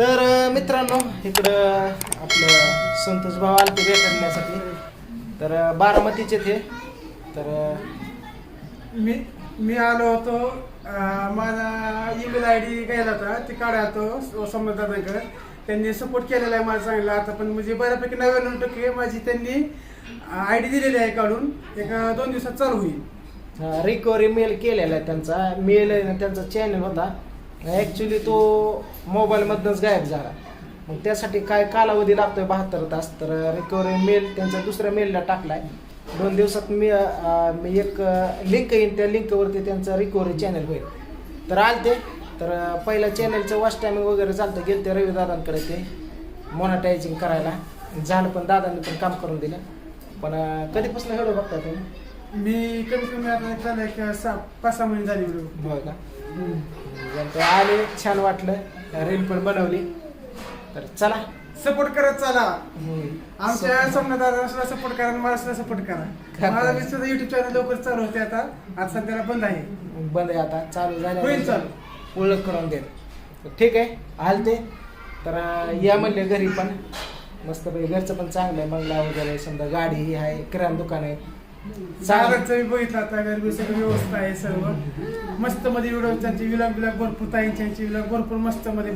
तर मित्रांनो इकडं आपलं संतोष भाऊ आलते भेट करण्यासाठी. तर बारामतीचे ते. तर मी आलो होतो. माझा ईमेल ID गेला होता, ती काढा तो समजदादांकडे. त्यांनी सपोर्ट केलेला आहे मला चांगला. आता पण म्हणजे बऱ्यापैकी 99% माझी त्यांनी ID दिलेली आहे काढून. एक 2 दिवसात चालू होईल. रिकव्हरी मेल केलेला आहे त्यांचा. मेल आहे ना त्यांचा चॅनल होता, ॲक्च्युली तो मोबाईलमधनंच गायब झाला. मग त्यासाठी काय कालावधी लागतोय 72 तास. तर रिकव्हरी मेल त्यांचा दुसऱ्या मेलला टाकला आहे. 2 दिवसात मी एक लिंक येईन, त्या लिंकवरती त्यांचं रिकव्हरी चॅनल होईल. तर आलते. तर पहिल्या चॅनलचं वॉच टायमिंग वगैरे चालतं. गेलं ते रवी दादांकडे ते मॉनिटायझिंग करायला झालं, पण दादांनी पण काम करून दिलं. पण कधीपासून व्हिडिओ बघता तुम्ही? मी कमीत कमी आता झालं एक 5-6 महिने झाले व्हिडिओ. होय का? तर आले, छान वाटलं, रील पण बनवली. तर चला सपोर्ट करत चला. आमच्या समजदारांना सपोर्ट करा, मला सुद्धा सपोर्ट करा. माझा मी सुद्धा युट्यूब चॅनल लवकर चालू होते. आता सध्याला बंद आहे. बंद आहे आता, चालू होईल झालं चालू. ओळख करून दे. ठीक आहे, आलते. तर या म्हणले घरी पण मस्त पैकी. घरचं पण चांगलं आहे, बंगला वगैरे, समजा गाडी ही आहे, किराणा दुकान आहे. सागरचं मी बघितलं आता, गरबी सगळी व्यवस्था आहे सर्व मस्त मध्ये. व्हिडिओ त्यांची विलॉग भरपूर, ताईंची विलॉग भरपूर मस्त मध्ये.